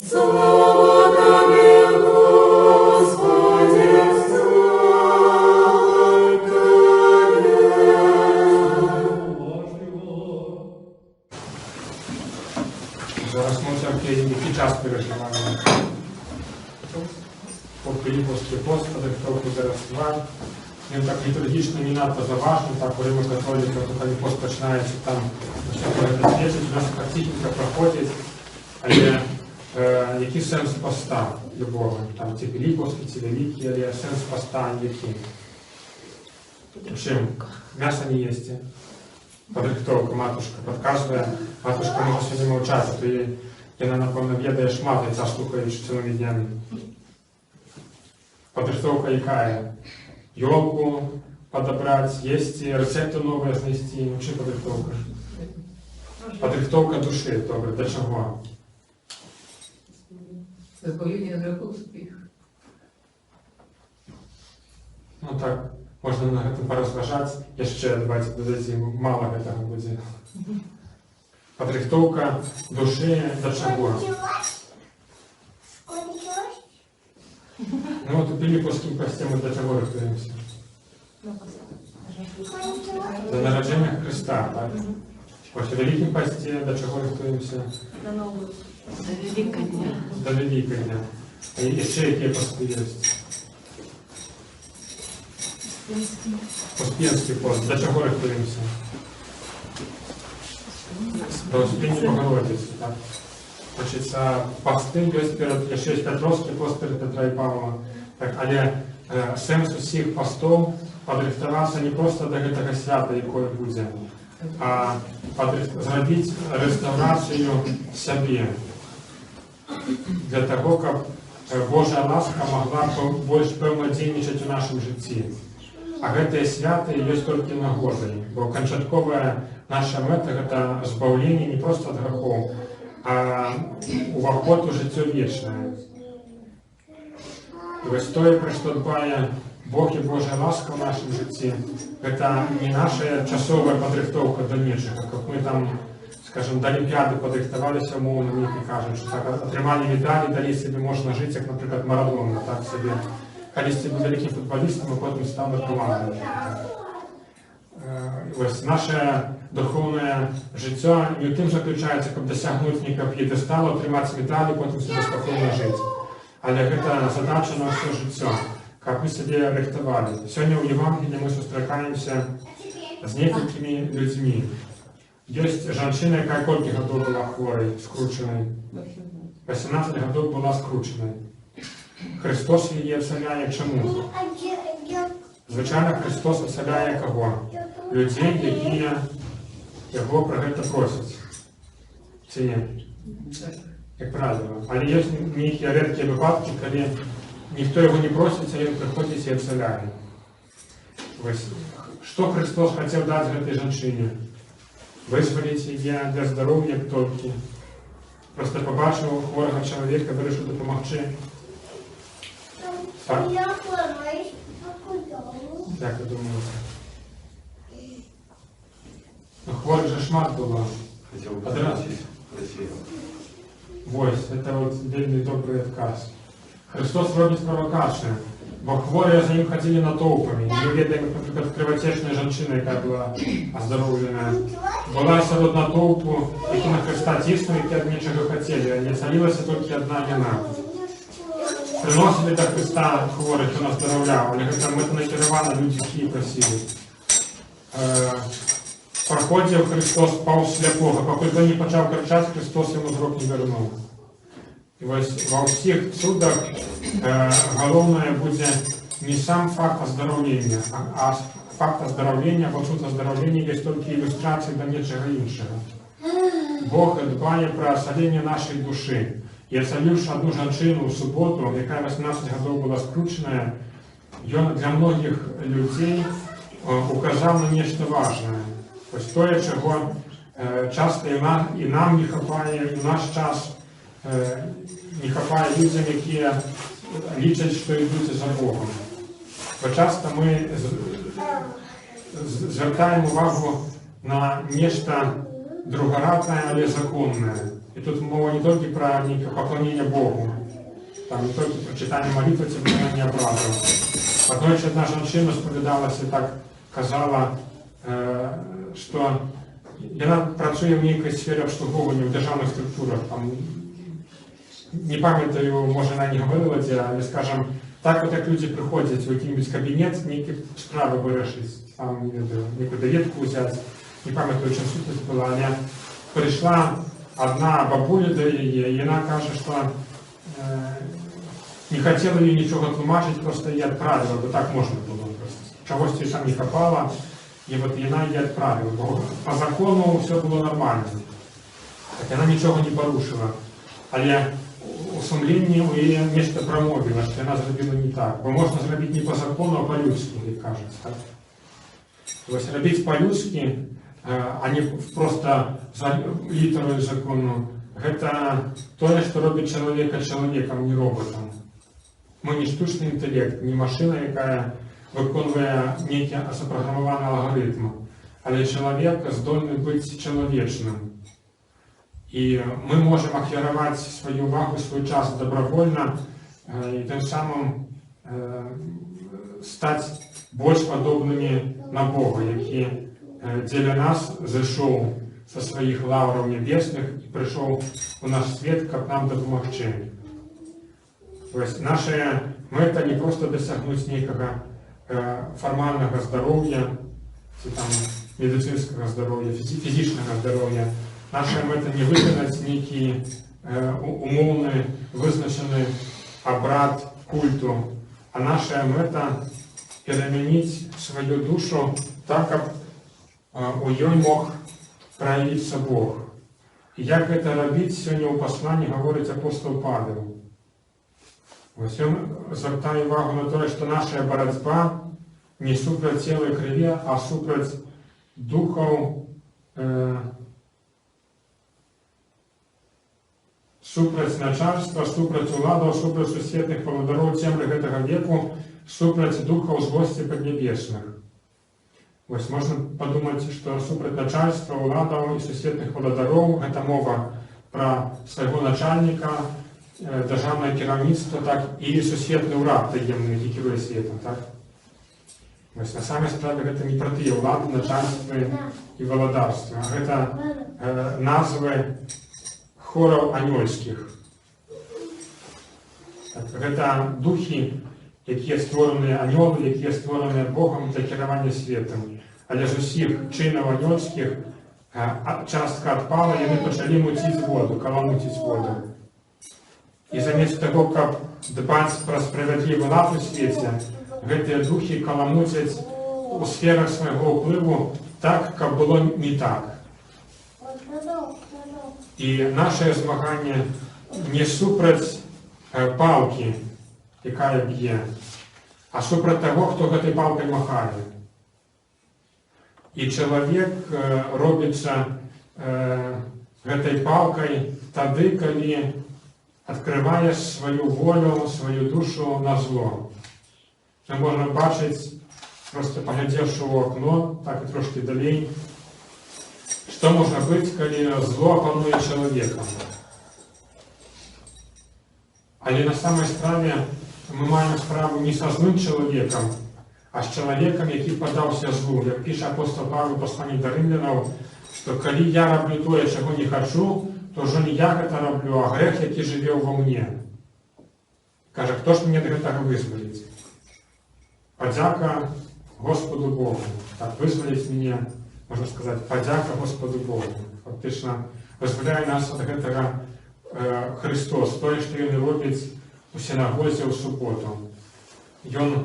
Слава Тобі, Господи, слава Тобі. Зараз ми все-таки який час переживаємо. Філіпповський пост, хто зараз триває. Він так літургічно не надто заважний, так у Римо-католіка, то коли пост починається, там почне свідчить, у нас практично проходить, але який сенс поста любого? Там ці Філіпповські, ці великі, але сенс поста який? Чим? М'ясо не їсти. Подрихтовка, матушка підказує, матушка може сьогодні мовчати, то вона, напевно, ведає шмат, і ця слухаючи цілими днями. Подрихтовка яка? Елку подобрать, есть рецепты новые знайти, ну чи подрихтовка? Подрихтовка душі, добре, для чого? Заповідання греху спіх. Ну так, можна на гэтым поразважаць, яшчэ давайте дададзім, мало гэтага будзе. Подрихтовка душі для чого? Ну вот у Філіпповському пості ми для чого рихтуємося? До народження Христа, так? Ось у Великому пості до чого рихтуємося? До Нового. До Великодня. До Великодня. І ще які пости є? Успенський пост. До чого рихтуємося? До Успіння Богородиці, так? Значить, пости є ще Петровський пост перед Петра і Павла. Так, але сенс усіх постов подрихтуватися не просто до гэтага свята, якое буде, а зробити реставрацію себе. Для того, каб Божа ласка могла больш пэўна дзейнічаць у нашым жыцці. А гэтыя святы ёсць толькі нагодай, бо канчатковая наша мэта – гэта збаўленне не проста ад грахоў, а уваход у жыццё вечнае. І вось тое, пра што дбае Бог і Божая ласка ў нашым жыцці, гэта не наша часовая падрыхтоўка да нечага, каб мы там, скажем, да Алімпіяды падрыхтаваліся умоўна, нейкі кажуць, што так атрымалі медалі, далі сабе можна жыць, як, напрыклад, Марадона, так сабе. Калісьці быў вялікім футбалістам, а потым стаў наркаманам. Вось наше духовное жыццё не ў тым заключаецца, каб дасягнуць нейкага п'едэсталу, атрымаць медалі, потым сабе спакойна жыць. Але гэта задача на ўсё жыццё, каб мы сабе рыхтавалі. Сёння ў Евангеліі мы сустракаемся з некалькімі людзьмі. Ёсць жанчына, якая колькі гадоў была хворай, скручанай. 18 гадоў была скручанай. Христос яе абсаляе чаму? Звычайна Христос абсаляе каго? Людзей, якія яго пра гэта просяць. Ці не? Як правіла. Але ёсць нейкія рэдкія выпадкі, калі ніхто яго не просіць, а ён прыходзіць і абсаляе. Што Христос хацеў даць гэтай жанчыне? Вызваліць яе для здароўя толькі. Проста пабачыў хворага чалавека, вырашыў дапамагчы. Так? Як вы думаете? Ну, хворых же шмат было. Вось, это вот вельмі добрый адказ. Христос робіць правакацыю, бо хворыя за ім хадзілі натоўпамі. Мы ведаем, напрыклад, крывацечная жанчына, якая была аздароўленая, была сярод натоўпу, які на Христа ціснулі, які ад нечага хацелі, а не цалілася толькі адна яна. Приносили до Христа хворих, хто наздараўляў, але гэта мэтанакіравана людзі, які прасілі. Праходзіў Христос паўз сляпога, пакуль той не пачаў крычаць, Христос яму зрок не вярнуў. І вось ва ўсіх цудах галоўнае будзе не сам факт аздараўлення, а факт аздараўлення, бо цуд аздараўлення ёсць толькі ілюстрацыі да нечага іншага. Бог дбае пра асаленне нашай душы. І абсаліўшы одну жанчыну ў суботу, якая 18 гадоў была скручаная, ён для многіх людзей указаў на нешта важнае. Вось тое, чаго часта і нам не хапае, і ў наш час не хапае людзям, якія лічаць, што ідуць за Богом. Бо часта мы звяртаем увагу на нешта другараднае, але законнае. И тут мова не только про поклонение Богу, там не только про читание молитвы, ці виконання обрядів. Однойчі одна жінка сповідалася і так казала, що вона працює в нейкій сфері обслуговування в державних структурах. Там, не пам'ятаю, може вона не говорила, але, скажімо, так от як люди приходять в якийсь кабінет, ніякі справи вирішити, там, яку довідку взяти, не пам'ятаю, чим сутність була, але прийшла одна бабуля до її, і вона каже, що не хотіла їй нічого тлумачити, просто її відправила, бо так можна було просто. Чогось їй там не хапало, і от вона її відправила, бо по закону все було нормально. Так вона нічого не порушила. Але у сумлінні у її нечто промовило, що вона зробила не так. Бо можна зробити не по закону, а по-людськи, як кажуть. Так? Тобто робити по-людськи, а не просто за літерою закону, це те, що робить чоловіка чоловіком, не роботом. Ми не штучний інтелект, не машина, яка виконує некий запрограмований алгоритм, але чоловік здольний бути чоловічним. І ми можемо аквірувати свою увагу, свій час добровольно, і тим самим стати більш подобними на Бога, який для нас зайшов со своїх лаврів небесних і прийшов у наш світ, щоб нам допомогти. Тобто наша мета не просто досягнути некого формального здоров'я, там, медицинского здоров'я, фізичного здоров'я. Наша мета не виконати некий умовний, визначений обряд культу, а наша мета перемінити свою душу так, щоб у ній мог проявитися Бог. І як це робити, сьогодні у посланні говорить апостол Павел. Ось він звертає увагу на те, що наша боротьба не супроть тіла і крові, а супроть духов, супроть начальства, супроть уладов, супроть сусідних володарів землі этого веку, супроть духов злості поднебесних. Ось можна подумати, що супроть начальства, уладов і сусідних володарів, це мова про свого начальника, державне керівництво, так, і сусідний уряд таємний, який керує світом, так? Ось на самій справі це не про ті влади, начальство і володарство, а це назви хорів ангельських. Це духи, які створені ангели, які створені Богом для керування світом. Але з усіх чинів ангельських частка відпала, і вони почали мутити воду, каламутити воду. І замість того, щоб дбати про справедливий лад у світі, ці духи каламутять у сферах свого впливу так, як було не так. І наше змагання не супроть палки, яка б'є, а супроть того, хто цією палкою махає. І чоловік робиться цією палкою тоді, коли відкриває свою волю, свою душу на зло. Ми можемо бачити, просто поглядівши в окно, так і трошки далі, що може бути, коли зло панує чоловіком. Але на самій справі ми маємо справу не со злим чоловіком, а з чоловіком, який подався злу. Як пише апостол Павло в посланні до Римлянам, що коли я роблю то, чого не хочу, то вже не я це роблю, а грех, який живе во мені. Каже, хто ж мене до цього визволить? Подяка Господу Богу. Так, визволить мене, можна сказати, подяка Господу Богу. Фактично, визволяє нас від цього Христос, той, що Він робить у синагозі у суботу. Він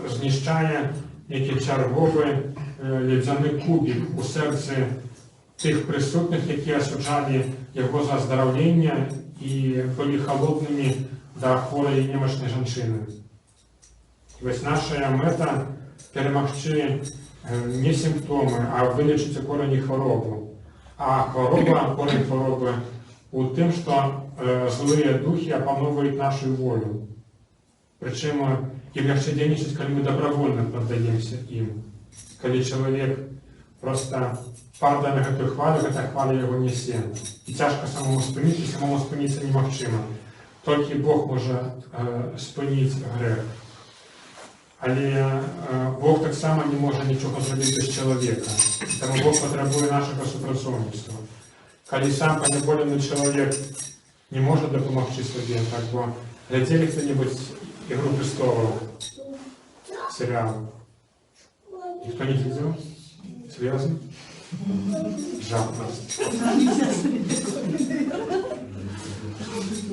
знищає який черговий ледяний кубик у серці тих присутніх, які осуджали його за оздоровлення і були холодними до хворої і немощної жінки. Ось наша мета – перемогти не симптоми, а вилічити корені хворобу. А хвороба, корінь хвороби у тим, що злі духи опановують нашу волю. Причому їм легше дійснити, коли ми добровольно піддаємося їм. Коли чоловік Просто падае на гэтую хвалю, гэта хваля яго нясе. І цяжка самому спыніць, і самому спыніцца немагчыма. Толькі Бог можа спыніць грэх. Але Бог таксама не можа нічога зрабіць без чалавека. Таму Бог патрабуе нашага супрацоўніцтва. Калі сам паняболены чалавек не можа дапамагчы сабе, так, бо глядзелі хто-небудзь «Игру престолов» сериал? Никто не видел? Серьезно? Жалко.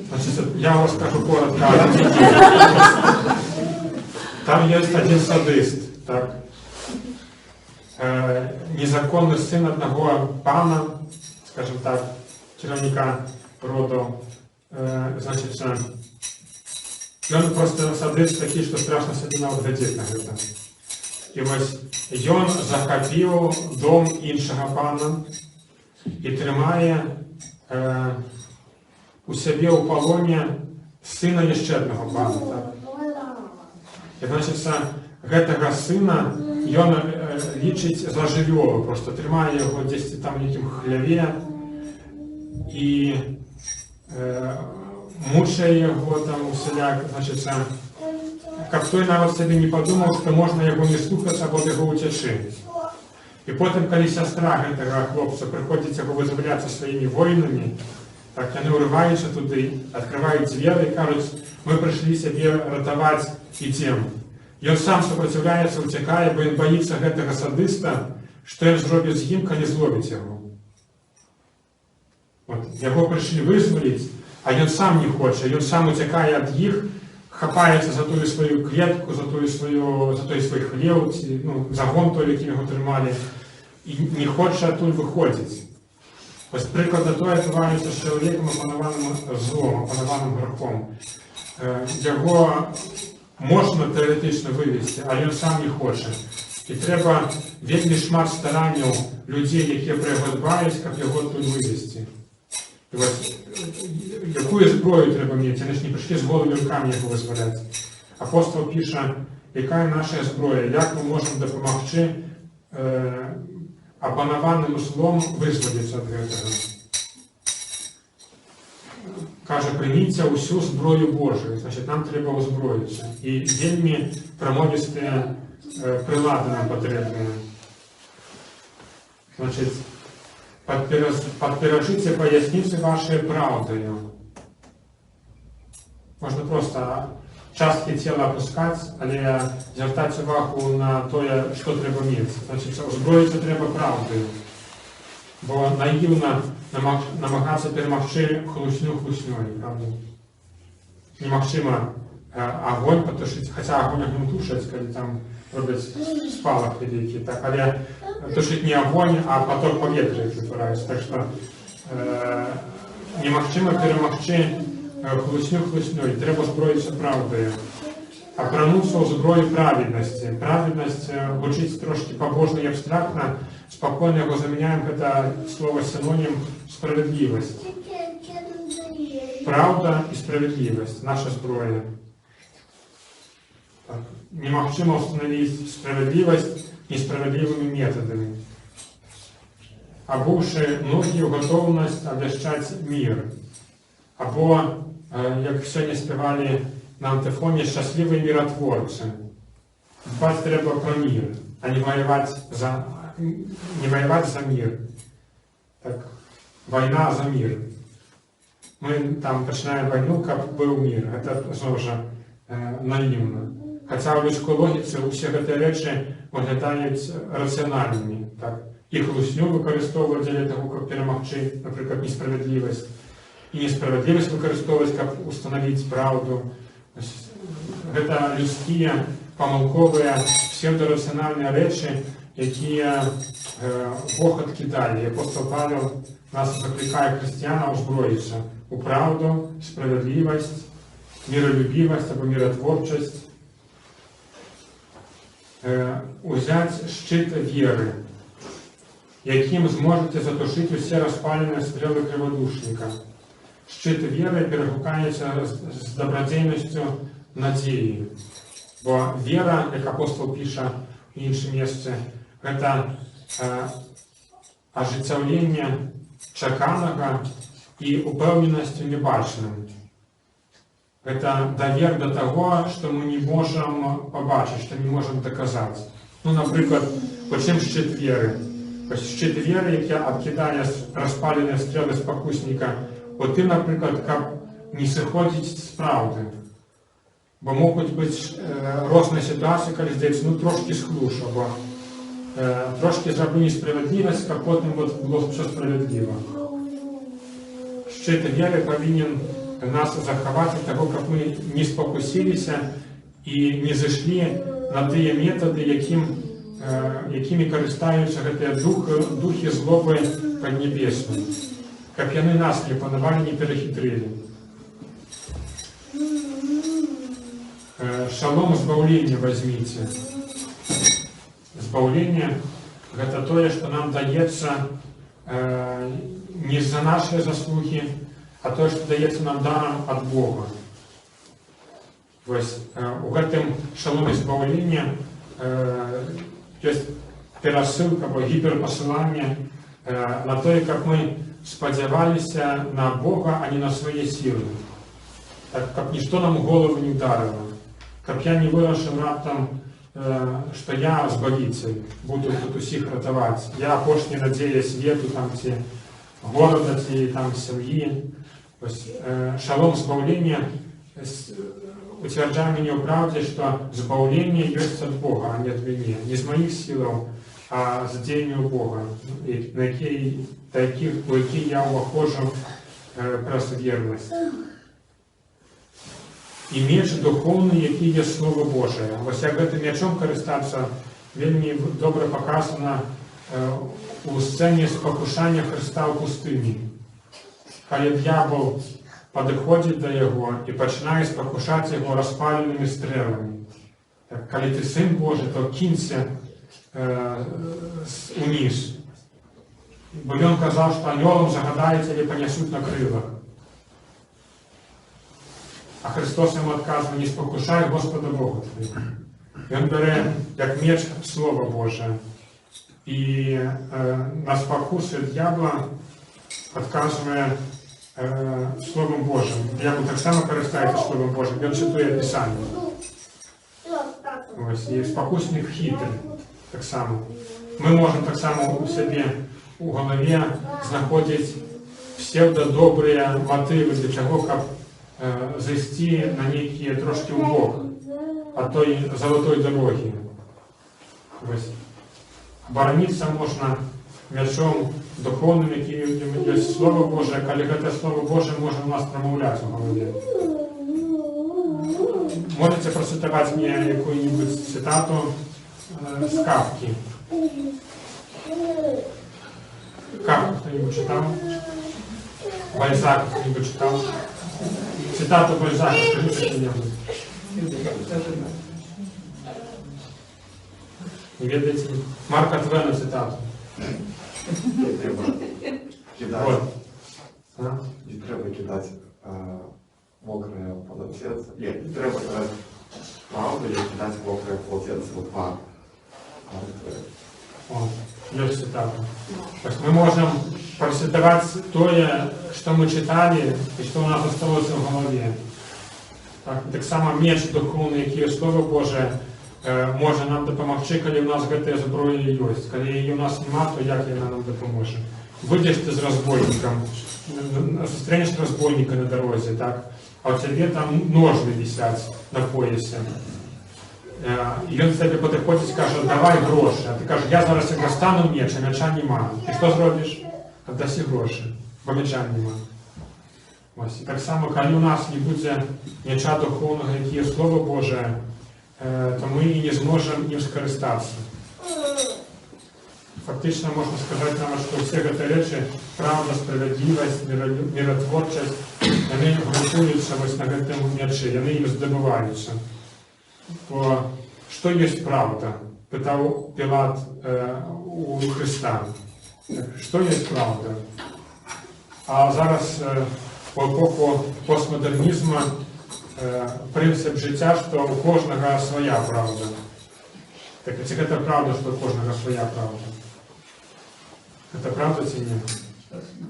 Значит, я вам расскажу коротко. Там есть один садист, так? Незаконный сын одного пана, скажем так, кіраўніка роду. Значит, ён просто садыст такі, што страшна сабе нават глядзець на гэта. І вось ён захапіў дом іншага пана і трымае у сябе ў палоне сына яшчэ аднаго пана. Так? І, значит, гэтага сына ён лічыць за жывёлу, просто трымае яго дзесьці там нейкім хляве і мучае яго там усяляк, значит, каб той нават сабе не падумаў, што можна яго не слухацца або ад яго ўцячы. І потым, калі сястра гэтага хлопца прыходзіць яго вызваляцца сваімі воінамі, так, яны ўрываюцца туды, адкрываюць дзверы і кажуць: мы прыйшлі сябе ратаваць, ідзем. Ён сам супраціўляецца, уцякае, бо ён баіцца гэтага садыста, што ён зробіць з ім, калі зловіць яго. Яго прыйшлі вызваліць, а ён сам не хоча, ён сам уцякае ад іх, хапаецца за тую сваю клетку, за той свой хлеў, загон той, якім яго трымалі, і не хоча адтуль выходзіць. Вось прыкладна тое адбываецца з чалавекам, апанаваным злом, апанаваным грахом. Яго можна тэарэтычна вывесці, але ён сам не хоча. І трэба вельмі шмат старанняў людзей, якія пра яго дбаюць, каб яго адтуль вывесці. Якую зброю трэба мець? Яны ж не прыйшлі з голымі рукамі яго вызваляць. Апостол піша, якая наша зброя, як мы можам дапамагчы апанаваным злом вызваліцца ад гэтага. Кажа, прыміце ўсю зброю Божую, значит, нам трэба ўзброіцца. І вельмі прамовістыя прылады нам патрэбныя. Значит, подперажите поясницы вашей правдою. Можно просто частки тела опускать, але звертать увагу на то, что треба мець. Значит, узброїться треба правдою. Бо наивно намагатися перемогти хлусню хлуснёй, правда? Немагчыма огонь потушить, хотя огонь огнем тушить, когда там робят спалах великий, так, але тушить не огонь, а поток поветря утвораецца. Так что немагчыма перемагчы хлусню хлуснёй, трэба зброіцца правдаю. Апрануцца ў зброі праведнасці. Праведнасць гучыць трошки побожна і абстрактна, спокойно яго заменяем, гэта слово синоним справедливость. Правда и справедливость, наша зброя. Так. Немагчыма установить справедливость несправедливыми методами. Обувши ноги в готовность обвящать мир. Або, як сьогодні співали на антифоні, щасливі миротворці. Дбать треба про мир, а не воевать за мир. Так, война за мир. Мы там починаем войну, как был мир. Это тоже наивно. Хотя в людской логике у всех эти речи выглядают рациональными. Так? Их хлусню використовують для того, как перемогчи, например, несправедливость. И несправедливость використовують, как установить правду. Это людские, помилковые, псевдорациональные речи, які Бог відкидає. Апостол Павел нас закликає християна озброїтися у правду, справедливість, миролюбивість або миротворчість. Узять щит віри, яким зможете затушити усі розпалені стріли криводушника. Щит віри перегукається з добродійністю надії. Бо віра, як апостол пише в іншому місці, це ажыццяўлення чаканага і упэўненасцю небачным. Гэта давер до таго, што мы не можам пабачыць, што не можам даказаць. Ну, напрыклад, почым шчыт веры. Шчыт веры, які адкідае распаленыя стрэлы спакусника, от тым, напрыклад, каб не сыходзіць з праўды. Бо могуць быць розныя сітуацыі, калі здаецца, ну, трошкі схлушу, або трошкі зраблю несправядлівасць, каб потым было ўсё справядліва. Шчыт веры павінен нас захаваць ад таго, каб мы не спакусіліся і не зышлі на тыя метады, якімі карыстаюцца гэтыя духі злобы паднебеснай, каб яны нас не панавалі, не перахітрылі. Шалом збаўлення возьміце. Збаўленне – гэта тое, што нам даецца не за нашыя заслугі, а тое, што даецца нам дарам ад Бога. Вось у гэтым шаломе збаўлення ёсць перасылка або гіперпасыланне на тое, каб мы спадзяваліся на Бога, а не на свае сілы. Так, каб нішто нам у голову не ударыла. Каб я не вырашыў раптам, што я збавіцель, буду тут усіх ратаваць. Я апошняя надзея свету, там, ці горада, ці там сям'і. Шалом збаўлення уцвярджае мяне ў праўдзе, што збаўленне ёсць ад Бога, а не ад мяне. Не з маіх сілаў, а з дзеянняў Бога, у які я ўваходжу праз вернасць. І меч духоўны, які є Слово Божие. Вось як гэтым мячом карыстацца, вельмі добра паказана у сцэне спакушання Хрыста ў пустыні. Калі д'ябол падыходзіць да яго і пачынае спакушаць яго распаленымі стрэламі. Калі ты сын Божы, то кінься уніз. Бо ён казаў, што анёлам загадае цябе панясуць на крылах. А Христос йому адказує: не спокушай Господа Бога твого. Він бере як меч Слово Боже. І на спокусу дьявола відказує Словом Божим. Дьявол так само користається Словом Божим. Він читує Писання. Ось. І спокусник хитрий. Так само. Ми можемо так само у собі у голові знаходити псевдодобрі мотиви для чого, щоб зайти на некие трошки убок от той золотой дороги. Оборониться можно мячом духовным, яким есть Слово Божие, коли это Слово Божие может у нас промовлять в голове. Можете процитовать мне какую-нибудь цитату с Кафки? Кафку кто-нибудь читал? Бальзак кто-нибудь читал? Цитату Бальзака, скажите что-нибудь. Не ведаете? Марка Твена цитату. Не треба кидати. Вот. Не треба кидати мокре полотенце. Не треба кидати правду или кидати мокре полотенце в пар. Есть цитата. То есть мы можем процитовать то, что мы читали и что у нас осталось в голове. Так само меч духовный, який є Слово Боже, може нам допомогти, коли у нас гэтая зброя есть. Коли її у нас нема, то як вона нам допоможе? Выйдешь ты с разбойником, встретишь разбойника на дороге, так? А у тебе там ножны висят на поясе. І він тебе підходить і каже: давай гроші. А ти кажеш: я зараз як достану меч, а меча нема. Ти що зробиш? Віддаси гроші, бо меча нема. Ось. І так само, коли у нас не буде меча духовного, який є Слово Боже, то ми і не зможемо їм скористатися. Фактично можна сказати нам, що всі ці речі, правда, справедливість, миротворчість, вони групуються ось на цьому мечі, вони їм здобуваються. Бо що є правда? Питав Пілат у Христа. Що є правда? А зараз у епоху постмодернізму принцип життя, що у кожного своя правда. Так, це правда, що у кожного своя правда. Гэта правда ці не? Точно.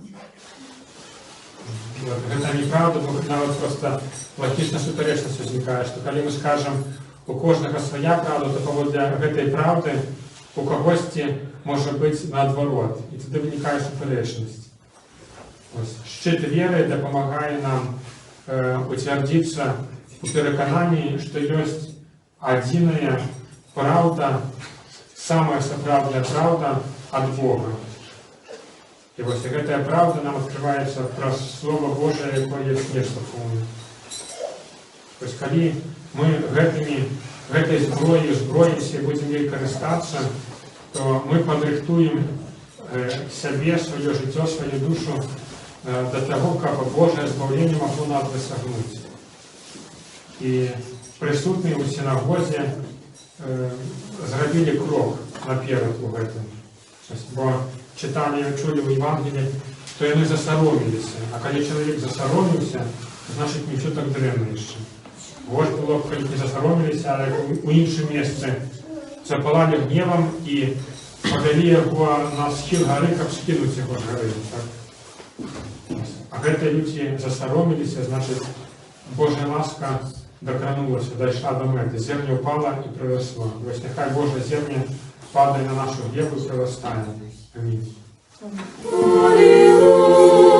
Вот, гэта неправда, бо нават проста лагічна сутарэчнасць узнікае, што калі мы скажам, у кожнага свая правда, то паводле гэтай правды у кагосьці можа быць наадварот, і тады вынікае сутарэчнасць. Шчыт веры дапамагае нам уцвярдзіцца у перакананні, што ёсць адзіная правда, самая сапраўдная правда ад Бога. І вось гэтая правда нам адкрываецца праз Слова Божае, якое ёсць нешта поўнае. Вось калі мы гэтай зброімся і будзем ёй карыстацца, то мы падрыхтуем сябе, сваё жыццё, сваю душу да таго, каб Божае збаўленне магло нас дасягнуць. І прысутныя ў сінагозе зрабілі крок наперад у гэтым. Бо чыталі, чулі ў Евангеліі, што яны засароміліся. А калі чалавек засароміўся, значыць нічого так дрэнна яшчэ. Горш было б, калі не засароміліся, але у іншым месцы запалалі гневам і павялі яго на схіл гары, каб скінуць яго з гары. А гэтыя людзі засароміліся, значыць, Божая ласка докранулася, дайшла до мэты. Земля упала і прырасла. Вось няхай Божая земля падае на нашу глебу і прырастае. Амінь. Аллилуйя.